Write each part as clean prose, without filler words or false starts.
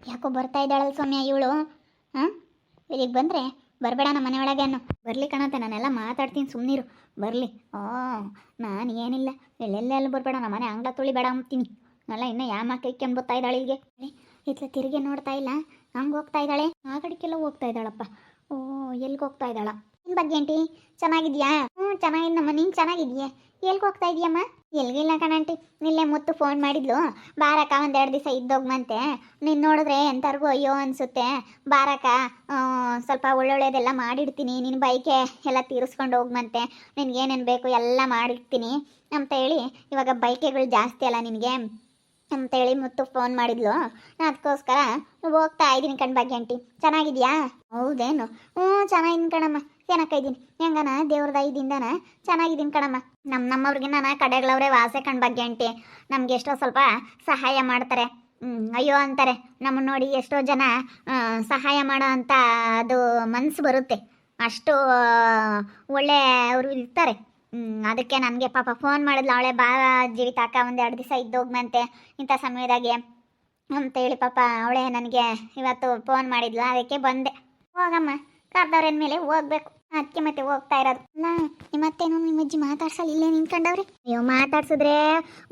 ಯಾಕೋ ಬರ್ತಾ ಇದ್ದಾಳಲ್ಲ ಸೌಮ್ಯ ಇವಳು. ಹಾಂ, ಇಲ್ಲಿಗೆ ಬಂದರೆ ಬರಬೇಡ ನಮ್ಮ ಮನೆ ಒಳಗೆ ಅನ್ನೋ. ಬರಲಿ ಕಣಂತೆ, ನಾನೆಲ್ಲ ಮಾತಾಡ್ತೀನಿ, ಸುಮ್ಮನಿರು. ಬರಲಿ. ನಾನು ಏನಿಲ್ಲ, ಎಲ್ಲೆಲ್ಲ ಬರಬೇಡ, ನಮ್ಮ ಮನೆ ಅಂಗ್ಳ ತುಳಿ ಬೇಡ ಅಂತೀನಿ. ಅಲ್ಲ ಇನ್ನೂ ಯಾಮ ಕೈಕೊಂಡು ಬರ್ತಾ ಇದ್ದಾಳೆ ಇಲ್ಲಿಗೆ. ಇತ್ಲ ತಿರುಗಿ ನೋಡ್ತಾ ಇಲ್ಲ, ಹಂಗೆ ಹೋಗ್ತಾ ಇದ್ದಾಳೆ. ಆ ಕಡೆಗೆಲ್ಲ ಹೋಗ್ತಾ ಇದ್ದಾಳಪ್ಪ. ಓ, ಎಲ್ಲಿಗೆ ಹೋಗ್ತಾ ಇದ್ದಾಳ? ನಿನ್ನ ಬಗ್ಗೆ ಆಂಟಿ ಚೆನ್ನಾಗಿದ್ಯಾ? ಹ್ಞೂ ಚೆನ್ನಾಗಿದ್ದಮ್ಮ, ನೀನು ಚೆನ್ನಾಗಿದ್ಯಾ? ಎಲ್ಲಿಗೆ ಹೋಗ್ತಾ ಇದೆಯಮ್ಮ? ಎಲ್ಗಿಲ್ಲ ಕಣಂಟಿ, ನಿನ್ನೆ ಮುತ್ತು ಫೋನ್ ಮಾಡಿದ್ಲು, ಬಾರಕ್ಕ ಒಂದೆರಡು ದಿವಸ ಇದ್ದೋಗ್ಮಂತೆ. ನೀನು ನೋಡಿದ್ರೆ ಎಂಥರ್ಗೂ ಅಯ್ಯೋ ಅನಿಸುತ್ತೆ, ಬಾರಕ್ಕ ಸ್ವಲ್ಪ ಒಳ್ಳೊಳ್ಳೆದೆಲ್ಲ ಮಾಡಿಡ್ತೀನಿ, ನಿನ್ನ ಬೈಕೆ ಎಲ್ಲ ತೀರಿಸ್ಕೊಂಡು ಹೋಗ್ಮಂತೆ, ನಿನಗೇನೇನು ಬೇಕು ಎಲ್ಲ ಮಾಡಿರ್ತೀನಿ ಅಂತ ಹೇಳಿ. ಇವಾಗ ಬೈಕೆಗಳು ಜಾಸ್ತಿ ಅಲ್ಲ ನಿನಗೆ ಅಂತೇಳಿ ಮುತ್ತು ಫೋನ್ ಮಾಡಿದ್ಲು. ಅದಕ್ಕೋಸ್ಕರ ಹೋಗ್ತಾ ಇದ್ದೀನಿ ಕಣ್ ಬಗ್ಗೆ ಆಂಟಿ. ಚೆನ್ನಾಗಿದ್ಯಾ? ಹೌದೇನು? ಹ್ಞೂ ಚೆನ್ನಾಗಿದ್ದೀನಿ ಕಣಮ್ಮ, ಚೆನ್ನಾಗಿದ್ದೀನಿ. ಹೆಂಗನ ದೇವ್ರದ ಐದಿಂದನ ಚೆನ್ನಾಗಿದ್ದೀನಿ ಕಣಮ್ಮ. ನಮ್ಮವ್ರಿಗೆ ನಾನು ಕಡೆಗಳವ್ರೆ ವಾಸೆ ಕಣ್ ಬಗ್ಗೆ ಆಂಟಿ. ನಮ್ಗೆ ಎಷ್ಟೋ ಸ್ವಲ್ಪ ಸಹಾಯ ಮಾಡ್ತಾರೆ. ಅಯ್ಯೋ ಅಂತಾರೆ ನಮ್ಮನ್ನು ನೋಡಿ. ಎಷ್ಟೋ ಜನ ಸಹಾಯ ಮಾಡೋ ಅಂತ ಅದು ಮನಸ್ಸು ಬರುತ್ತೆ, ಅಷ್ಟು ಒಳ್ಳೆ ಅವರು ಇರ್ತಾರೆ. ಅದಕ್ಕೆ ನನಗೆ ಪಾಪ ಫೋನ್ ಮಾಡಿದ್ಲು ಅವಳೆ, ಬಾ ಜೀವಿತಾಕ ಒಂದೆರಡು ದಿವಸ ಇದ್ದೋಗ್ಮಂತೆ ಇಂಥ ಸಮಯದಾಗೆ ಅಂತೇಳಿ. ಪಾಪ ಅವಳೇ ನನಗೆ ಇವತ್ತು ಫೋನ್ ಮಾಡಿದ್ಲು, ಅದಕ್ಕೆ ಬಂದೆ. ಹೋಗಮ್ಮ, ಕರ್ದವ್ರ ಮೇಲೆ ಹೋಗ್ಬೇಕು, ಅದಕ್ಕೆ ಮತ್ತೆ ಹೋಗ್ತಾ ಇರೋದು. ಅಲ್ಲ ನಿಮ್ಮತ್ತೇನು ನಿಮ್ಮ ಅಜ್ಜಿ ಮಾತಾಡ್ಸಲ್ಲ, ಇಲ್ಲೇ ನಿಂತ್ಕೊಂಡವ್ರಿ? ಅಯ್ಯೋ ಮಾತಾಡ್ಸಿದ್ರೆ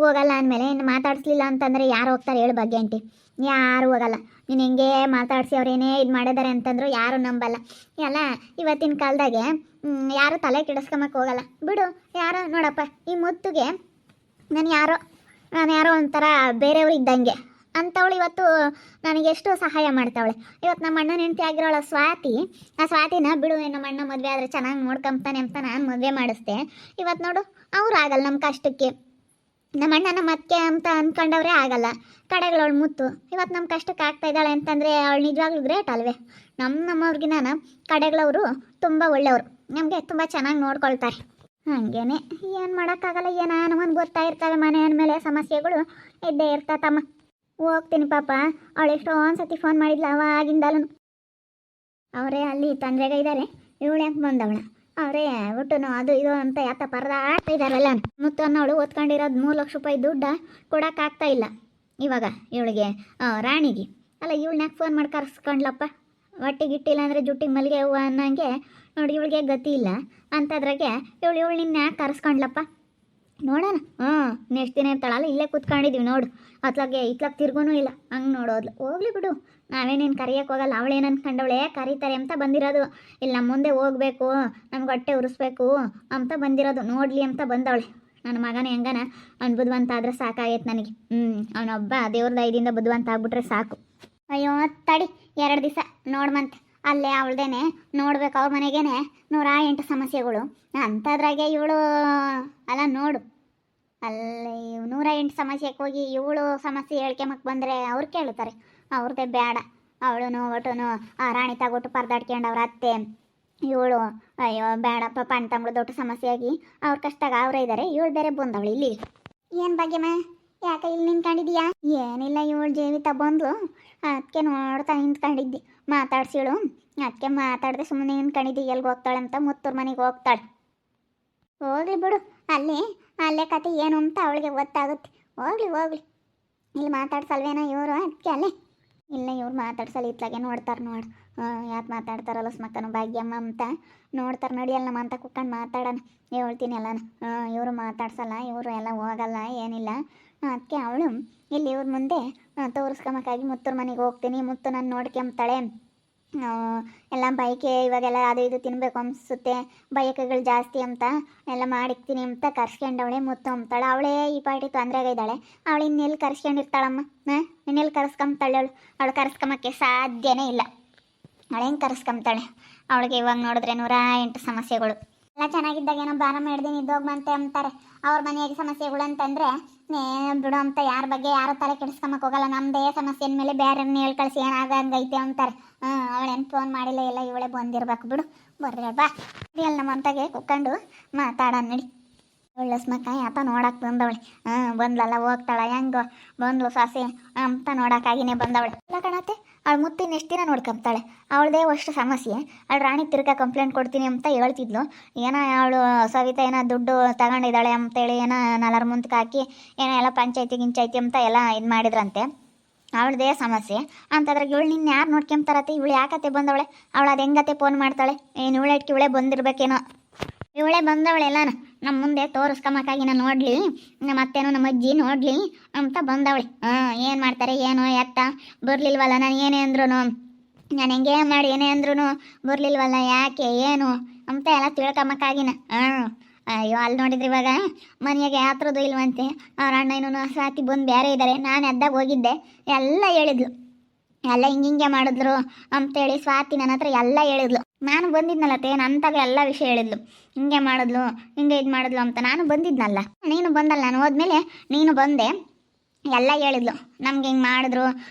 ಹೋಗಲ್ಲ ಅಂದಮೇಲೆ ಇನ್ನು ಮಾತಾಡಿಸ್ಲಿಲ್ಲ ಅಂತಂದರೆ ಯಾರು ಹೋಗ್ತಾರೆ ಹೇಳು ಬಗ್ಗೆ ಆಂಟಿ? ಯಾರು ಹೋಗಲ್ಲ. ನೀನು ಹೆಂಗೆ ಮಾತಾಡಿಸಿ ಅವ್ರೇನೇ ಇದು ಮಾಡಿದ್ದಾರೆ ಅಂತಂದ್ರು ಯಾರು ನಂಬಲ್ಲ. ಎಲ್ಲ ಇವತ್ತಿನ ಕಾಲದಾಗೆ ಯಾರು ತಲೆ ಕೆಡಿಸ್ಕೊಂಬಕ್ಕೆ ಹೋಗಲ್ಲ ಬಿಡು. ಯಾರೋ ನೋಡಪ್ಪ, ಈ ಮುತ್ತುಗೆ ನಾನು ಯಾರೋ ಒಂಥರ ಬೇರೆಯವ್ರು ಇದ್ದಂಗೆ ಅಂಥವಳು ಇವತ್ತು ನನಗೆ ಎಷ್ಟು ಸಹಾಯ ಮಾಡ್ತಾವಳೆ. ಇವತ್ತು ನಮ್ಮ ಅಣ್ಣನ ಹೆಂಡತಿ ಆಗಿರೋಳ ಸ್ವಾತಿ, ಆ ಸ್ವಾತಿನ ಬಿಡು, ನಮ್ಮ ಅಣ್ಣ ಮದುವೆ ಆದರೆ ಚೆನ್ನಾಗಿ ನೋಡ್ಕೊಂತಾನೆ ಅಂತ ನಾನು ಮದುವೆ ಮಾಡಿಸ್ದೆ. ಇವತ್ತು ನೋಡು, ಅವ್ರು ಆಗಲ್ಲ ನಮ್ಮ ಕಷ್ಟಕ್ಕೆ. ನಮ್ಮ ಅಣ್ಣನ ಮತ್ತೆ ಅಂತ ಅಂದ್ಕೊಂಡವ್ರೆ ಆಗಲ್ಲ. ಕಡೆಗಳವಳು ಮುತ್ತು ಇವತ್ತು ನಮ್ಮ ಕಷ್ಟಕ್ಕೆ ಆಗ್ತಾ ಇದ್ದಾಳೆ ಅಂತಂದರೆ ಅವಳು ನಿಜವಾಗ್ಲೂ ಗ್ರೇಟ್ ಅಲ್ವೇ? ನಮ್ಮವ್ರಿಗೆ ನಾನು ಕಡೆಗಳವರು ತುಂಬ ಒಳ್ಳೆಯವರು, ನಮಗೆ ತುಂಬ ಚೆನ್ನಾಗಿ ನೋಡ್ಕೊಳ್ತಾರೆ. ಹಾಗೇನೆ ಏನು ಮಾಡೋಕ್ಕಾಗಲ್ಲ, ಏನಾನು ಒಂದು ಬರ್ತಾ ಇರ್ತವೆ ಮನೆ ಅಂದಮೇಲೆ ಸಮಸ್ಯೆಗಳು ಇದ್ದೇ ಇರ್ತತಮ್ಮ. ಹೋಗ್ತೀನಿ ಪಾಪ. ಅವಳು ಎಷ್ಟೋ ಒಂದ್ಸತಿ ಫೋನ್ ಮಾಡಿದ್ಲು ಅವಾಗಿಂದಲೂ. ಅವರೇ ಅಲ್ಲಿ ತೊಂದರೆಗೆ ಇದ್ದಾರೆ, ಇವಳು ಯಾಕೆ ಬಂದವಳ? ಅವರೇ ಒಟ್ಟುನು ಅದು ಇದು ಅಂತ ಯಾತ ಪರದಾಡ್ತಾ ಇದ್ದಾರಲ್ಲ. ಮುತ್ತು ಅನ್ನೋಳು ಓದ್ಕೊಂಡಿರೋದು 3 ಲಕ್ಷ ರೂಪಾಯಿ ದುಡ್ಡು ಕೊಡೋಕ್ಕಾಗ್ತಾ ಇಲ್ಲ ಇವಾಗ ಇವಳಿಗೆ, ರಾಣಿಗೆ. ಅಲ್ಲ ಇವಳನ್ನ ಫೋನ್ ಮಾಡಿ ಕರ್ಸ್ಕೊಂಡ್ಲಪ್ಪ. ಹೊಟ್ಟಿಗಿಟ್ಟಿಲ್ಲ ಅಂದರೆ ಜುಟ್ಟಿಗೆ ಮಲ್ಲಿಗೆ ಹೂವು ಅನ್ನೋಂಗೆ ನೋಡಿ, ಇವಳಿಗೆ ಗತಿ ಇಲ್ಲ ಅಂಥದ್ರಾಗೆ ಇವಳು ನಿನ್ನ ಕರ್ಸ್ಕೊಂಡ್ಲಪ್ಪ. ನೋಡೋಣ. ನೆಕ್ಸ್ಟ್ ದಿನ ಇರ್ತಾಳಲ್ಲ, ಇಲ್ಲೇ ಕೂತ್ಕೊಂಡಿದ್ದೀವಿ ನೋಡು. ಇತ್ಲಾಗ ತಿರ್ಗೂ ಇಲ್ಲ, ಹಂಗೆ ನೋಡೋದ್ಲು. ಹೋಗ್ಲಿ ಬಿಡು, ನಾವೇನೇನು ಕರಿಯೋಕೆ ಹೋಗಲ್ಲ. ಅವಳೇನು ಅಂದ್ಕೊಂಡವಳೆ ಕರೀತಾರೆ ಅಂತ ಬಂದಿರೋದು. ಇಲ್ಲಿ ನಮ್ಮ ಮುಂದೆ ಹೋಗ್ಬೇಕು, ನಮ್ಗೆ ಹೊಟ್ಟೆ ಉರಿಸ್ಬೇಕು ಅಂತ ಬಂದಿರೋದು. ನೋಡಲಿ ಅಂತ ಬಂದವಳೆ. ನನ್ನ ಮಗನ ಹೆಂಗನ ಅವ್ನು ಬುದ್ಧಿವಂತ ಆದರೆ ಸಾಕಾಗೈತೆ ನನಗೆ. ಅವನೊಬ್ಬ ದೇವ್ರದ ಐದಿಂದ ಬುದ್ಧಿವಂತ ಆಗ್ಬಿಟ್ರೆ ಸಾಕು. ಅಯ್ಯೋ ತಡಿ, 2 ದಿವಸ ನೋಡ್ಮಂತೆ. ಅಲ್ಲೇ ಅವಳ್ದೇನೆ ನೋಡ್ಬೇಕು, ಅವ್ರ ಮನೆಗೇನೆ 108 ಸಮಸ್ಯೆಗಳು ಅಂಥದ್ರಾಗೆ ಇವಳು ಅಲ್ಲ ನೋಡು. ಅಲ್ಲಿ 108 ಸಮಸ್ಯೆಗೆ ಹೋಗಿ ಇವಳು ಸಮಸ್ಯೆ ಹೇಳ್ಕೊಂಬಕ್ಕೆ ಬಂದರೆ ಅವ್ರು ಕೇಳ್ತಾರೆ. ಅವ್ರದ್ದೇ ಬೇಡ. ಅವಳು ಒಟ್ಟು ಆ ರಾಣಿ ತಗೊಟ್ಟು ಪರದಾಡ್ಕೊಂಡು ಅವ್ರ ಅತ್ತೆ ಇವಳು. ಅಯ್ಯೋ ಬೇಡಪ್ಪ, ಅಣ್ಣ ತಮ್ಮಳು ದೊಡ್ಡ ಸಮಸ್ಯೆ ಆಗಿ ಅವ್ರ ಕಷ್ಟಾಗ ಅವರೇ ಇದ್ದಾರೆ. ಇವಳು ಬೇರೆ ಬಂದವಳು ಇಲ್ಲಿ. ಏನು ಭಾಗ್ಯಮ್ಮ, ಯಾಕೆ ಇಲ್ಲಿ ನಿಂತ್ಕೊಂಡಿದ್ದೀಯಾ? ಏನಿಲ್ಲ, ಇವಳು ಜೀವಿತ ಬಂದು ಅದಕ್ಕೆ ನೋಡ್ತಾ ನಿಂತ್ಕೊಂಡಿದ್ದಿ. ಮಾತಾಡ್ಸಿಳು, ಅದಕ್ಕೆ ಮಾತಾಡಿದೆ ಸುಮ್ಮನೆ ನಿಂತ್ಕೊಂಡಿದ್ದಿ. ಎಲ್ಗೆ ಹೋಗ್ತಾಳೆ ಅಂತ ಮುತ್ತೂರು ಮನೆಗೆ ಹೋಗ್ತಾಳೆ. ಹೋಗ್ಲಿ ಬಿಡು, ಅಲ್ಲೇ ಕತೆ ಏನು ಅಂತ ಅವಳಿಗೆ ಗೊತ್ತಾಗುತ್ತೆ. ಹೋಗ್ಲಿ ಇಲ್ಲಿ ಮಾತಾಡ್ಸಲ್ವೇನೋ ಇವರು, ಅದಕ್ಕೆ ಅಲ್ಲೇ ಇಲ್ಲ ಇವ್ರು ಮಾತಾಡ್ಸಲ್ಲ. ಇತ್ಲಾಗೆ ನೋಡ್ತಾರೆ ನೋಡು. ಯಾಕೆ ಮಾತಾಡ್ತಾರಲ್ಲ ಸ್ಮಕ್ಕನು ಭಾಗ್ಯಮ್ಮ ಅಂತ ನೋಡ್ತಾರೆ. ನೋಡಿ ಎಲ್ಲ ಅಂತ ಕುತ್ಕೊಂಡು ಮಾತಾಡೋಣ ಹೇಳ್ತೀನಿ ಎಲ್ಲನ. ಇವರು ಮಾತಾಡ್ಸಲ್ಲ, ಇವರು ಎಲ್ಲ ಹೋಗಲ್ಲ, ಏನಿಲ್ಲ. ಅದಕ್ಕೆ ಅವಳು ಇಲ್ಲಿ ಇವ್ರ ಮುಂದೆ ತೋರಿಸ್ಕೊಂಬಕ್ಕಾಗಿ ಮುತ್ತೂರು ಮನೆಗೆ ಹೋಗ್ತೀನಿ, ಮುತ್ತು ನಾನು ನೋಡ್ಕೊಂತಾಳೆ. ಎಲ್ಲ ಬೈಕೆ ಇವಾಗೆಲ್ಲ ಅದು ಇದು ತಿನ್ನಬೇಕು ಅನಿಸುತ್ತೆ, ಬೈಕೆಗಳು ಜಾಸ್ತಿ ಅಂತ ಎಲ್ಲ ಮಾಡಿಕ್ತೀನಿ ಅಂತ ಕರ್ಸ್ಕೊಂಡವಳೆ ಮುತ್ತು ಅಂತಾಳೆ. ಅವಳೇ ಈ ಪಾರ್ಟಿ ತೊಂದರೆಗಿದ್ದಾಳೆ. ಅವಳು ಇನ್ನೆಲ್ಲಿ ಕರ್ಸ್ಕೊಂಡಿರ್ತಾಳಮ್ಮ? ಇನ್ನೆಲ್ಲಿ ಕರ್ಸ್ಕೊಂತಾಳೆ ಅವಳು ಕರ್ಸ್ಕೊಂಬಕ್ಕೆ ಸಾಧ್ಯನೇ ಇಲ್ಲ. ಅವಳು ಹೆಂಗೆ ಕರ್ಸ್ಕೊಂತಾಳೆ? ಅವಳಿಗೆ ಇವಾಗ ನೋಡಿದ್ರೆ 108 ಸಮಸ್ಯೆಗಳು. ಎಲ್ಲ ಚೆನ್ನಾಗಿದ್ದಾಗ ಏನೋ ಬಾರ ಮಾಡಿದೀನಿ ಇದ್ದೋಗ್ಬಂತೆ ಅಂತಾರೆ. ಅವ್ರ ಮನೆಯಾಗ ಸಮಸ್ಯೆಗಳು ಅಂತಂದರೆ ಬಿಡು ಅಂತ ಯಾರ ಬಗ್ಗೆ ಯಾರು ತಲೆ ಕೆಡಿಸ್ಕೊಂಬಕ್ಕೆ ಹೋಗಲ್ಲ. ನಮ್ಮದೇ ಸಮಸ್ಯೆ ಮೇಲೆ ಬೇರೆಯವ್ರನ್ನ ಹೇಳಿ ಕಳಿಸಿ ಏನಾಗಂಗೈತೆ ಅಂತಾರೆ. ಅವಳೇನು ಫೋನ್ ಮಾಡಿಲ್ಲ, ಇಲ್ಲ ಇವಳೇ ಬಂದಿರ್ಬೇಕು ಬಿಡು. ಬರ್ರಿ ಬಾ ಅಲ್ಲಿ ನಮ್ಮಂತಾಗೆ ಕುತ್ಕೊಂಡು ಮಾತಾಡೋಣ ನಡಿ. ಒಳ್ಳೆ ಸ್ಮಕ್ಕ ಆತ ನೋಡಕ್ಕೆ ಬಂದವಳೆ. ಬಂದ್ಲಲ್ಲ, ಹೋಗ್ತಾಳ ಹೆಂಗೋ ಬಂದ್ಲು ಸಾಸಿ ಅಂತ ನೋಡೋಕ್ಕಾಗಿನೇ ಬಂದವಳೆ. ಇಲ್ಲ ಕಣತ್ತೆ, ಅವಳು ಮುತ್ತಿನ ಎಷ್ಟು ದಿನ ನೋಡ್ಕೊಂತಾಳೆ. ಅವಳದೇ ಅಷ್ಟು ಸಮಸ್ಯೆ. ಅವಳು ರಾಣಿ ತಿರ್ಗಾ ಕಂಪ್ಲೇಂಟ್ ಕೊಡ್ತೀನಿ ಅಂತ ಹೇಳ್ತಿದ್ಲು. ಏನೋ ಅವಳು ಸವಿತಾ ಏನೋ ದುಡ್ಡು ತಗೊಂಡಿದ್ದಾಳೆ ಅಂತೇಳಿ ಏನೋ 4 ಮುಂದಕ್ಕೆ ಹಾಕಿ ಏನೋ ಎಲ್ಲ ಪಂಚಾಯತಿ ಗಿಂಚಾಯ್ತಿ ಅಂತ ಎಲ್ಲ ಇದು ಮಾಡಿದ್ರಂತೆ. ಅವಳದೇ ಸಮಸ್ಯೆ ಅಂತದ್ರಾಗ ಇವಳು ನಿನ್ನ ಯಾರು ನೋಡ್ಕೊಂತಾರತ್ತೆ, ಇವಳು ಯಾಕತ್ತೆ ಬಂದವಳೆ, ಅವಳು ಅದು ಹೆಂಗತ್ತೆ ಫೋನ್ ಮಾಡ್ತಾಳೆ, ಏನು ಇವಳಕ್ಕೆ ಇವಳೇ ಬಂದಿರ್ಬೇಕೇನೋ, ಇವಳೇ ಬಂದವಳೆಲ್ಲಾನು ನಮ್ಮ ಮುಂದೆ ತೋರಿಸ್ಕೊಂಬಕ್ಕಾಗಿ ನಾನು ನೋಡಲಿ, ನಮ್ಮ ಅತ್ತೆನೋ ನಮ್ಮ ಅಜ್ಜಿ ನೋಡಲಿ ಅಂತ ಬಂದವಳೆ. ಏನು ಮಾಡ್ತಾರೆ ಏನೋ ಎತ್ತ ಬರಲಿಲ್ವಲ್ಲ, ನಾನು ಏನೇ ಅಂದ್ರೂ ನಾನು ಹೆಂಗೆ ಮಾಡಿ ಏನೇ ಅಂದ್ರೂ ಬರಲಿಲ್ವಲ್ಲ, ಯಾಕೆ ಏನು ಅಂತ ಎಲ್ಲ ತಿಳ್ಕೊಂಬಕ್ಕಾಗಿನ. ಅಯ್ಯೋ ಅಲ್ಲಿ ನೋಡಿದ್ರಿ ಇವಾಗ ಮನೆಯಾಗೆ ಯಾತ್ರದ್ದು ಇಲ್ವಂತೆ, ಅವ್ರ ಅಣ್ಣ ಇನ್ನೂ ಸಾತಿ ಬಂದು ಬೇರೆ ಇದ್ದಾರೆ. ನಾನು ಎದ್ದಾಗ ಹೋಗಿದ್ದೆ, ಎಲ್ಲ ಹೇಳಿದ್ಲು, ಎಲ್ಲ ಹಿಂಗೆ ಮಾಡಿದ್ರು ಅಂತೇಳಿ ಸ್ವಾತಿ ನನ್ನ ಹತ್ರ ಎಲ್ಲ ಹೇಳಿದ್ಲು. ನಾನು ಬಂದಿದ್ನಲ್ಲತ್ತೆ ನಂತಾಗ ಎಲ್ಲ ವಿಷಯ ಹೇಳಿದ್ಲು, ಹಿಂಗೆ ಮಾಡಿದ್ಲು ಹಿಂಗೆ ಇದು ಮಾಡಿದ್ಲು ಅಂತ. ನಾನು ಬಂದಿದ್ನಲ್ಲ, ನೀನು ಬಂದಲ್ಲ, ನಾನು ಹೋದ್ಮೇಲೆ ನೀನು ಬಂದೆ ಎಲ್ಲ ಹೇಳಿದ್ಲು. ನಮ್ಗೆ ಹಿಂಗೆ ಮಾಡಿದ್ರು,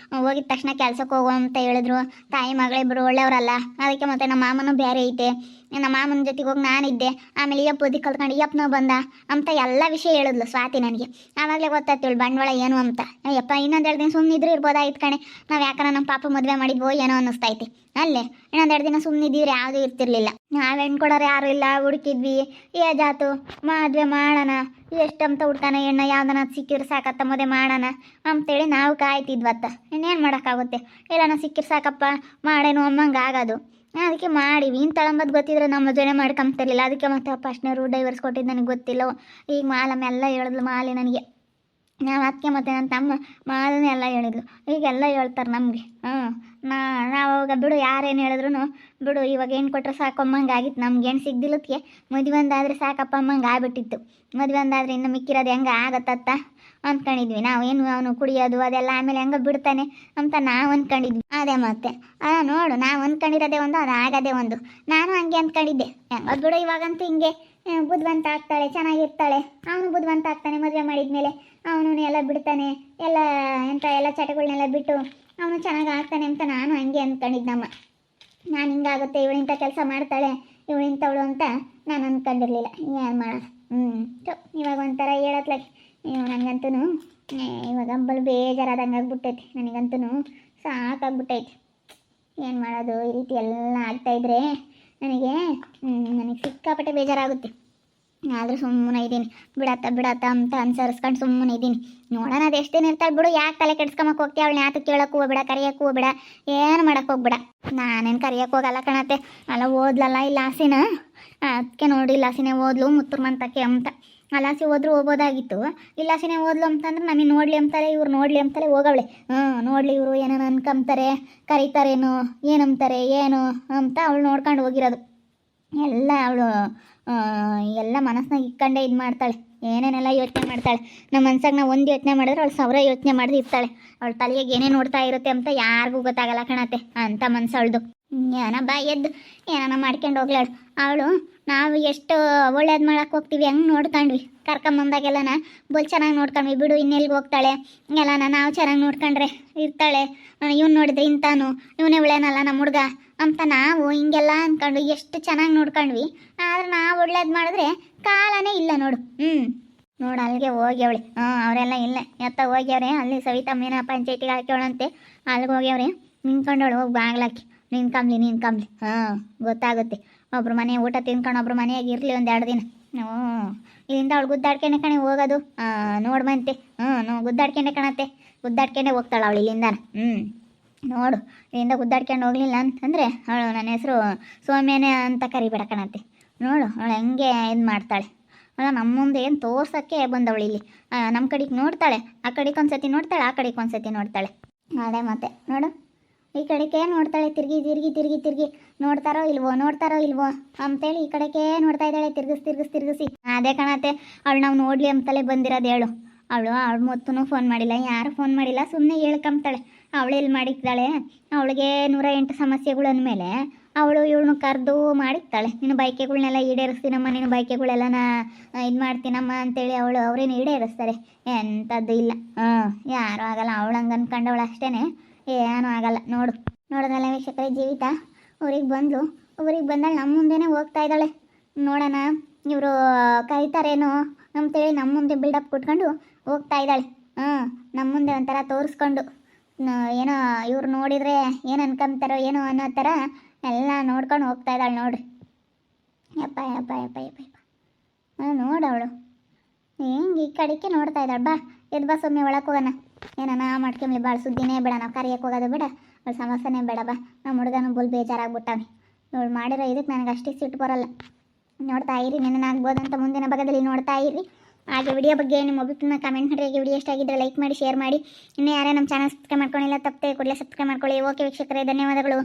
ಹೋಗಿದ ತಕ್ಷಣ ಕೆಲ್ಸಕ್ಕೆ ಹೋಗು ಅಂತ ಹೇಳಿದ್ರು. ತಾಯಿ ಮಗಳಿಬ್ಬರು ಒಳ್ಳೆಯವರಲ್ಲ, ಅದಕ್ಕೆ ಮತ್ತೆ ನಮ್ಮ ಮಾಮನೂ ಬೇರೆ ಐತೆ, ನಮ್ಮ ಮಾಮನ ಜೊತೆಗೆ ಹೋಗಿ ನಾನಿದ್ದೆ. ಆಮೇಲೆ ಅಯ್ಯಪ್ಪ ಬುದ್ಧಿ ಕಲ್ತ್ಕೊಂಡು ಅಯ್ಯಪ್ಪನೂ ಬಂದ ಅಂತ ಎಲ್ಲ ವಿಷಯ ಹೇಳಿದ್ಲು ಸ್ವಾತಿ ನನಗೆ. ಆವಾಗಲೇ ಗೊತ್ತಾಯ್ತು ಬಂಡವಾಳ ಏನು ಅಂತ. ಅಯ್ಯಪ್ಪ ಇನ್ನೊಂದೆರಡು ದಿನ ಸುಮ್ಮನಿದ್ರೆ ಇರ್ಬೋದಾಯ್ತು ಕಣೆ, ನಾವು ಯಾಕಂದ್ರೆ ನಮ್ಮ ಪಾಪ ಮದುವೆ ಮಾಡಿದ್ವೋ ಏನೋ ಅನ್ನಿಸ್ತೈತಿ. ಅಲ್ಲೇ ಇನ್ನೊಂದೆರಡು ದಿನ ಸುಮ್ಮನಿದ್ದೀವ್ರಿ ಯಾವುದೂ ಇರ್ತಿರ್ಲಿಲ್ಲ. ನಾವು ಹೆಣ್ಕೊಡೋರು ಯಾರೂ ಇಲ್ಲ, ಹುಡುಕಿದ್ವಿ, ಏಜಾತು ಮದುವೆ ಮಾಡೋಣ, ಎಷ್ಟಂತ ಹುಡ್ತಾನೆ ಹೆಣ್ಣ ಯಾವ್ದನ ಸಿಕ್ಕಿದ್ರೆ ಸಾಕತ್ತ ಮದುವೆ ಮಾಡೋಣ ಅಂತೇಳಿ ನಾವು ಕಾಯ್ತಿದ್ವತ್ತ. ಇನ್ನೇನು ಮಾಡೋಕ್ಕಾಗುತ್ತೆ, ಎಲ್ಲನ ಸಿಕ್ಕಿರ್ ಸಾಕಪ್ಪ ಮಾಡೇನು ಅಮ್ಮಂಗೆ ಆಗೋದು. ಅದಕ್ಕೆ ಮಾಡಿವಿ ಇಂತಳಂಬದು ಗೊತ್ತಿದ್ರೆ ನಮ್ಮ ಮದುವೆನೇ ಮಾಡ್ಕೊಂತಿರ್ಲಿಲ್ಲ. ಅದಕ್ಕೆ ಮತ್ತೆ ಫಸ್ಟ್ನವರು ಡೈವರ್ಸ್ ಕೊಟ್ಟಿದ್ದು ನನಗೆ ಗೊತ್ತಿಲ್ಲ. ಈಗ ಮಾಲಮ್ಮೆಲ್ಲ ಹೇಳಿದ್ಲು ಮಾಲಿ ನನಗೆ, ನಾವು ಅದಕ್ಕೆ ಮತ್ತೆ ನನ್ನ ತಮ್ಮ ಮಾಲನೇ ಎಲ್ಲ ಹೇಳಿದ್ಲು. ಈಗೆಲ್ಲ ಹೇಳ್ತಾರೆ ನಮಗೆ. ನಾವು ಅವಾಗ ಬಿಡು ಯಾರೇನು ಹೇಳಿದ್ರು ಬಿಡು, ಇವಾಗ ಏನು ಕೊಟ್ಟರೆ ಸಾಕಮ್ಮಂಗೆ ಆಗಿತ್ತು. ನಮ್ಗೆ ಏನು ಸಿಗ್ದಿಲ್ಲಕ್ಕೆ ಮದುವೆ ಒಂದಾದರೆ ಸಾಕಪ್ಪ ಅಮ್ಮಂಗೆ ಆಗ್ಬಿಟ್ಟಿತ್ತು. ಮದುವೆ ಒಂದಾದರೆ ಇನ್ನು ಮಿಕ್ಕಿರೋದು ಹೆಂಗೆ ಆಗತ್ತತ್ತ ಅಂದ್ಕೊಂಡಿದ್ವಿ ನಾವು. ಏನು ಅವನು ಕುಡಿಯೋದು ಅದೆಲ್ಲ ಆಮೇಲೆ ಹೆಂಗೆ ಬಿಡ್ತಾನೆ ಅಂತ ನಾವು ಅಂದ್ಕೊಂಡಿದ್ವಿ. ಅದೇ ಮತ್ತೆ ನೋಡು, ನಾವು ಅಂದ್ಕೊಂಡಿರೋದೇ ಒಂದು, ಅದು ಆಗೋದೇ ಒಂದು. ನಾನು ಹಂಗೆ ಅಂದ್ಕೊಂಡಿದ್ದೆ, ಹೆಂಗದು ಬಿಡು ಇವಾಗಂತೂ ಹಿಂಗೆ ಬುದ್ಧಿವಂತ ಆಗ್ತಾಳೆ, ಚೆನ್ನಾಗಿರ್ತಾಳೆ. ಅವನು ಬುದ್ಧಿವಂತ ಆಗ್ತಾನೆ, ಮದುವೆ ಮಾಡಿದ್ಮೇಲೆ ಅವನು ಎಲ್ಲ ಬಿಡ್ತಾನೆ, ಎಲ್ಲ ಎಂಥ ಎಲ್ಲ ಚಟಗಳನ್ನೆಲ್ಲ ಬಿಟ್ಟು ಅವನು ಚೆನ್ನಾಗಿ ಆಗ್ತಾನೆ ಅಂತ ನಾನು ಹಂಗೆ ಅಂದ್ಕೊಂಡಿದ್ದಮ್ಮ. ನಾನು ಹಿಂಗಾಗುತ್ತೆ, ಇವಳು ಇಂಥ ಕೆಲಸ ಮಾಡ್ತಾಳೆ, ಇವಳು ಇಂಥವಳು ಅಂತ ನಾನು ಅಂದ್ಕೊಂಡಿರಲಿಲ್ಲ. ಏನು ಮಾಡೋದು. ಇವಾಗ ಒಂಥರ ಹೇಳತ್ಲಾಗ ನನಗಂತೂ ಇವಾಗ ಬಲ್ ಬೇಜಾರಾದಂಗೆ ಆಗ್ಬಿಟ್ಟೈತಿ. ನನಗಂತೂ ಸಾಕಾಗ್ಬಿಟ್ಟೈತಿ. ಏನು ಮಾಡೋದು, ಈ ರೀತಿ ಎಲ್ಲ ಆಗ್ತಾಯಿದ್ರೆ ನನಗೆ ಸಿಕ್ಕಾಪಟ್ಟೆ ಬೇಜಾರಾಗುತ್ತೆ. ಆದರೂ ಸುಮ್ಮನೆ ಇದ್ದೀನಿ, ಬಿಡತ್ತ ಅಂತ ಅನ್ಸರಿಸ್ಕೊಂಡು ಸುಮ್ಮನೆ ಇದ್ದೀನಿ. ನೋಡೋಣ ಅದು ಎಷ್ಟೇನು ಇರ್ತಾಳೆ ಬಿಡು, ಯಾಕೆ ತಲೆ ಕೆಡ್ಸ್ಕೊಂಬಕ್ಕೆ ಹೋಗ್ತೀವಿ, ಅವಳನ್ನ ಯಾತಕ್ಕೆ ಕೇಳೋಕ್ಕೂ ಹೋಗ್ಬೇಡ, ಕರಿಯೋಕ್ಕೂ ಹೋಗ್ಬೇಡ, ಏನು ಮಾಡೋಕ್ಕೆ ಹೋಗ್ಬೇಡ. ನಾನೇನು ಕರಿಯೋಕ್ಕೆ ಹೋಗಲ್ಲ ಕಣತ್ತೆ. ಅಲ್ಲ ಓದ್ಲಲ್ಲ ಇಲ್ಲ ಆಸಿನ, ಅದಕ್ಕೆ ನೋಡಿ ಇಲ್ಲಾಸಿನೇ ಓದ್ಲು ಮುತ್ತೂರು ಮಂತಕ್ಕೆ ಅಂತ. ಅಲ್ಲಾಸಿ ಹೋದ್ರೂ ಹೋಗ್ಬೋದಾಗಿತ್ತು, ಇಲ್ಲಾಸಿನೇ ಓದ್ಲು ಅಂತಂದ್ರೆ ನಮಗೆ ನೋಡಲಿ ಅಂತಾರೆ, ಇವ್ರು ನೋಡಲಿ ಅಂತಾರೆ ಹೋಗವಳೆ. ನೋಡಲಿ ಇವರು ಏನೇನು ಅನ್ಕೊಂತಾರೆ, ಕರೀತಾರೇನು, ಏನಂತಾರೆ ಏನು ಅಂತ ಅವಳು ನೋಡ್ಕೊಂಡು ಹೋಗಿರೋದು ಎಲ್ಲ. ಅವಳು ಎಲ್ಲ ಮನಸ್ಸಿನಾಗ ಇಕ್ಕೊಂಡೇ ಇದು ಮಾಡ್ತಾಳೆ, ಏನೇನೆಲ್ಲ ಯೋಚನೆ ಮಾಡ್ತಾಳೆ. ನಮ್ಮ ಮನ್ಸಾಗ ನಾವು ಒಂದು ಯೋಚನೆ ಮಾಡಿದ್ರೆ ಅವಳು 1000 ಯೋಚನೆ ಮಾಡಿದ್ರೆ ಇರ್ತಾಳೆ. ಅವಳು ತಲೆಯಾಗ ಏನೇ ನೋಡ್ತಾ ಇರುತ್ತೆ ಅಂತ ಯಾರಿಗೂ ಗೊತ್ತಾಗಲ್ಲ ಕಣತ್ತೆ, ಅಂತ ಮನ್ಸು ಅವಳ್ದು. ಏನೋ ಎದ್ದು ಏನಾನ ಮಾಡ್ಕೊಂಡು ಹೋಗ್ಲಾಳು ಅವಳು. ನಾವು ಎಷ್ಟು ಒಳ್ಳೇದು ಮಾಡಕ್ಕೆ ಹೋಗ್ತೀವಿ, ಹೆಂಗೆ ನೋಡ್ಕೊಂಡ್ವಿ, ಕರ್ಕೊಂಬಂದಾಗೆಲ್ಲನ ಬಲ್ ಚೆನ್ನಾಗಿ ನೋಡ್ಕೊಂಡ್ವಿ. ಬಿಡು ಇನ್ನೆಲ್ಗೆ ಹೋಗ್ತಾಳೆ, ಎಲ್ಲನ ನಾವು ಚೆನ್ನಾಗಿ ನೋಡ್ಕೊಂಡ್ರೆ ಇರ್ತಾಳೆ. ಇವ್ನು ನೋಡಿದ್ರೆ ಇಂತಾನು, ಇವನೇ ಒಳ್ಳೆನಲ್ಲ ನಮ್ಮ ಹುಡುಗ ಅಂತ ನಾವು ಹಿಂಗೆಲ್ಲ ಅಂದ್ಕೊಂಡು ಎಷ್ಟು ಚೆನ್ನಾಗಿ ನೋಡ್ಕೊಂಡ್ವಿ. ಆದ್ರೆ ನಾವು ಒಳ್ಳೇದು ಮಾಡಿದ್ರೆ ಕಾಲನೇ ಇಲ್ಲ ನೋಡು. ನೋಡು ಅಲ್ಲಿಗೆ ಹೋಗ್ಯವಳೆ. ಅವರೆಲ್ಲ ಇಲ್ಲ ಎತ್ತ ಹೋಗ್ಯವ್ರೆ, ಅಲ್ಲಿ ಸವಿತಾ ಮೀನಾ ಪಂಚಾಯತಿಗೆ ಹಾಕ್ಯವಳಂತೆ, ಅಲ್ಲಿಗೆ ಹೋಗ್ಯವ್ರೆ. ನಿಂತ್ಕೊಂಡವಳು ಹೋಗಿ ಬಾಗ್ಲಾಕಿ ನಿಂತ್ಕೊಂಬ್ಲಿ. ಗೊತ್ತಾಗುತ್ತೆ. ಒಬ್ರು ಮನೆ ಊಟ ತಿನ್ಕೊಂಡು ಒಬ್ರು ಮನೆಯಾಗಿ ಇರಲಿ ಒಂದು 2 ದಿನ. ಇಲ್ಲಿಂದ ಅವಳು ಗುದ್ದಾಡ್ಕೊಂಡೆ ಕಣೆ ಹೋಗೋದು. ನೋಡ್ಬಂತೆ. ಗುದ್ದಾಡ್ಕೊಂಡೆ ಕಣತ್ತೆ, ಗುದ್ದಾಡ್ಕೊಂಡೆ ಹೋಗ್ತಾಳೆ ಅವಳು ಇಲ್ಲಿಂದ. ನೋಡು, ಇಲ್ಲಿಂದ ಗುದ್ದಾಡ್ಕೊಂಡು ಹೋಗ್ಲಿಲ್ಲ ಅಂತಂದರೆ ಅವಳು ನನ್ನ ಹೆಸರು ಸೌಮ್ಯನೇ ಅಂತ ಕರಿಬೇಡ ಕಣತ್ತೆ. ನೋಡು ಅವಳು ಹೆಂಗೆ ಇದು ಮಾಡ್ತಾಳೆ. ಅಲ್ಲ ನಮ್ಮ ಮುಂದೆ ಏನು ತೋರ್ಸೋಕ್ಕೆ ಬಂದವಳು ಇಲ್ಲಿ. ನಮ್ಮ ಕಡೆಗೆ ನೋಡ್ತಾಳೆ, ಆ ಕಡೆಗೆ ಒಂದ್ಸತಿ ನೋಡ್ತಾಳೆ, ಆ ಕಡೆಗೆ ಒಂದ್ಸತಿ ನೋಡ್ತಾಳೆ. ಅದೇ ಮತ್ತೆ ನೋಡು, ಈ ಕಡೆಗೆ ನೋಡ್ತಾಳೆ, ತಿರುಗಿ ನೋಡ್ತಾರೋ ಇಲ್ವೋ ಅಂತೇಳಿ ಈ ಕಡೆಗೆ ನೋಡ್ತಾ ಇದ್ದಾಳೆ, ತಿರ್ಗಿಸಿ. ಅದೇ ಕಣತ್ತೆ ಅವಳು ನಾವು ನೋಡಲಿ ಅಂತಲೇ ಬಂದಿರೋದು. ಹೇಳು ಅವಳು ಮೊತ್ತೂ ಫೋನ್ ಮಾಡಿಲ್ಲ, ಯಾರು ಫೋನ್ ಮಾಡಿಲ್ಲ, ಸುಮ್ಮನೆ ಹೇಳ್ಕೊಂಬ್ತಾಳೆ. ಅವಳು ಎಲ್ಲಿ ಮಾಡಿದ್ದಾಳೆ, ಅವಳಿಗೆ 108 ಸಮಸ್ಯೆಗಳು ಅಂದಮೇಲೆ ಅವಳು ಇವಳನ್ನು ಕರೆದು ಮಾಡಿರ್ತಾಳೆ. ನಿನ್ನ ಬೈಕೆಗಳನ್ನೆಲ್ಲ ಈಡೇರಿಸ್ತೀನಮ್ಮ, ನಿನ್ನ ಬೈಕೆಗಳೆಲ್ಲ ಇದು ಮಾಡ್ತೀನಮ್ಮ ಅಂತೇಳಿ ಅವ್ರೇನು ಈಡೇರಿಸ್ತಾರೆ, ಎಂಥದ್ದು ಇಲ್ಲ. ಯಾರೂ ಆಗಲ್ಲ. ಅವಳು ಹಂಗೆ ಅಂದ್ಕೊಂಡವಳು ಅಷ್ಟೇ, ಏನೂ ಆಗಲ್ಲ. ನೋಡೋದಲ್ಲ ವೀಕ್ಷಕರೇ, ಜೀವಿತ ಊರಿಗೆ ಬಂದಳು, ನಮ್ಮ ಮುಂದೆನೇ ಹೋಗ್ತಾ ಇದ್ದಾಳೆ. ನೋಡೋಣ ಇವರು ಕರೀತಾರೇನೋ ಅಂತೇಳಿ ನಮ್ಮ ಮುಂದೆ ಬಿಲ್ಡಪ್ ಕೊಟ್ಕೊಂಡು ಹೋಗ್ತಾ ಇದ್ದಾಳೆ. ನಮ್ಮ ಮುಂದೆ ಒಂಥರ ತೋರಿಸ್ಕೊಂಡು ಏನೋ ಇವ್ರು ನೋಡಿದರೆ ಏನು ಅನ್ಕೊಂತಾರೋ ಏನೋ ಅನ್ನೋ ಥರ ಎಲ್ಲ ನೋಡ್ಕೊಂಡು ಹೋಗ್ತಾ ಇದ್ದಾಳೆ. ನೋಡ್ರಿ, ಯಪ್ಪ ನೋಡವಳು ಹೆಂಗೆ ಈ ಕಡೆಗೆ ನೋಡ್ತಾ ಇದ್ದಾಳೆ. ಬಾ ಎದ್ದು ಬಾ ಸೊಮ್ಮೆ ಒಳಗೆ ಹೋಗೋಣ. ಏನಾನ ಮಾಡ್ಕೊಂಬ್ಲಿ ಭಾಳ ಸುದ್ದಿನೇ ಬೇಡ, ನಾವು ಕರಿಯಕ್ಕೆ ಹೋಗೋದು ಬೇಡ, ಅವಳು ಸಮಸ್ಯೆನೇ ಬೇಡ ಬಾ. ನಮ್ಮ ಹುಡುಗನು ಬುಲ್ ಬೇಜಾರಾಗ್ಬಿಟ್ಟಾವೆ. ಇವಳು ಮಾಡಿರೋ ಇದಕ್ಕೆ ನನಗೆ ಅಷ್ಟೇ ಸಿಟ್ಟು ಬರೋಲ್ಲ. ನೋಡ್ತಾ ಇರಿ, ನೆನನಾಗ್ಬೋದಂತ ಮುಂದಿನ ಭಾಗದಲ್ಲಿ ನೋಡ್ತಾ ಇರಿ. ಹಾಗೆ ವಿಡಿಯೋ ಬಗ್ಗೆ ನಿಮ್ಮ ಒಬ್ಬರನ್ನ ಕಮೆಂಟ್ ಮಾಡಿ. ಹಾಗೆ ವಿಡಿಯೋ ಇಷ್ಟ ಆಗಿದ್ದರೆ ಲೈಕ್ ಮಾಡಿ, ಶೇರ್ ಮಾಡಿ. ಇನ್ನೂ ಯಾರೇ ನಮ್ಮ ಚಾನಲ್ ಸಬ್ಸ್ಕ್ರೈಬ್ ಮಾಡ್ಕೊಂಡಿಲ್ಲ ತಪ್ಪದೆ ಕೂಡಲೇ ಸಬ್ಸ್ಕ್ರೈಬ್ ಮಾಡ್ಕೊಳ್ಳಿ. ಓಕೆ ವೀಕ್ಷಕರೇ, ಧನ್ಯವಾದಗಳು.